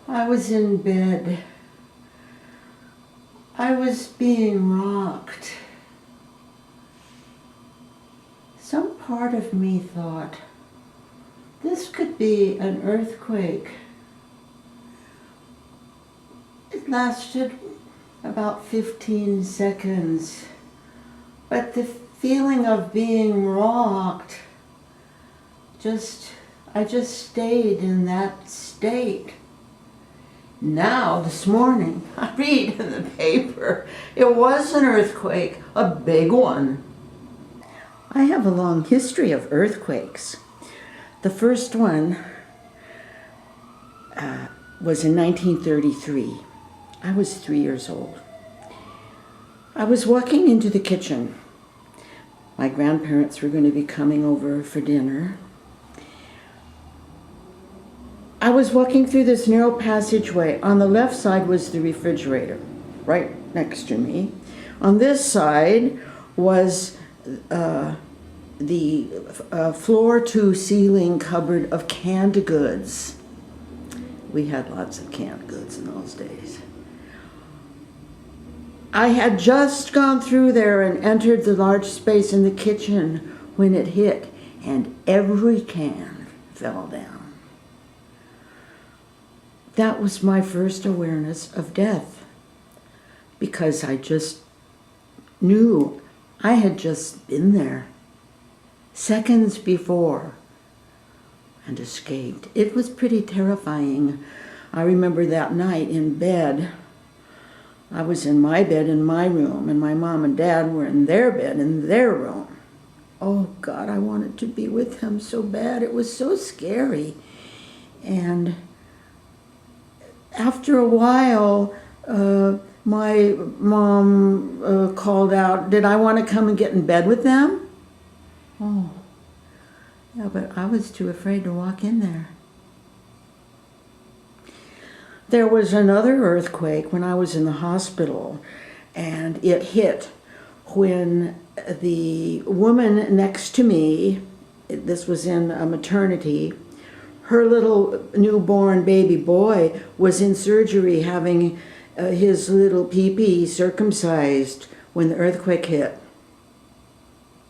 I was in bed. I was being rocked. Some part of me thought, this could be an earthquake. It lasted about 15 seconds, but the feeling of being rocked, I just stayed in that state. Now, this morning, I read in the paper, it was an earthquake, a big one. I have a long history of earthquakes. The first one was in 1933. I was 3 years old. I was walking into the kitchen. My grandparents were going to be coming over for dinner. I was walking through this narrow passageway. On the left side was the refrigerator, right next to me. On this side was the floor-to-ceiling cupboard of canned goods. We had lots of canned goods in those days. I had just gone through there and entered the large space in the kitchen when it hit, and every can fell down. That was my first awareness of death, because I just knew I had just been there seconds before and escaped. It was pretty terrifying. I remember that night in bed. I was in my bed in my room, and my mom and dad were in their bed in their room. Oh God, I wanted to be with them so bad. It was so scary. And after a while, my mom called out, did I want to come and get in bed with them? Oh, yeah, but I was too afraid to walk in there. There was another earthquake when I was in the hospital, and it hit when the woman next to me, this was in a maternity, her little newborn baby boy was in surgery having his little pee-pee circumcised when the earthquake hit.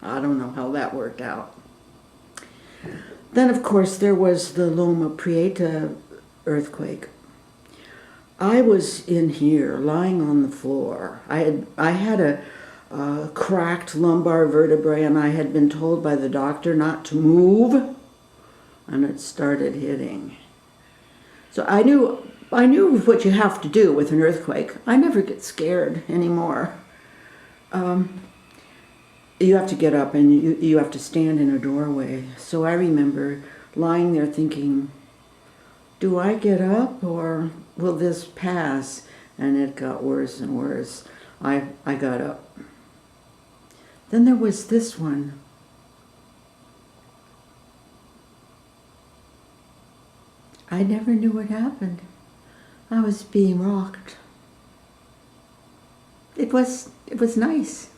I don't know how that worked out. Then, of course, there was the Loma Prieta earthquake. I was in here, lying on the floor. I had a cracked lumbar vertebrae, and I had been told by the doctor not to move, and it started hitting. So I knew what you have to do with an earthquake. I never get scared anymore. You have to get up and you have to stand in a doorway. So I remember lying there thinking, do I get up or will this pass? And it got worse and worse. I got up. Then there was this one. I never knew what happened. I was being rocked. It was nice.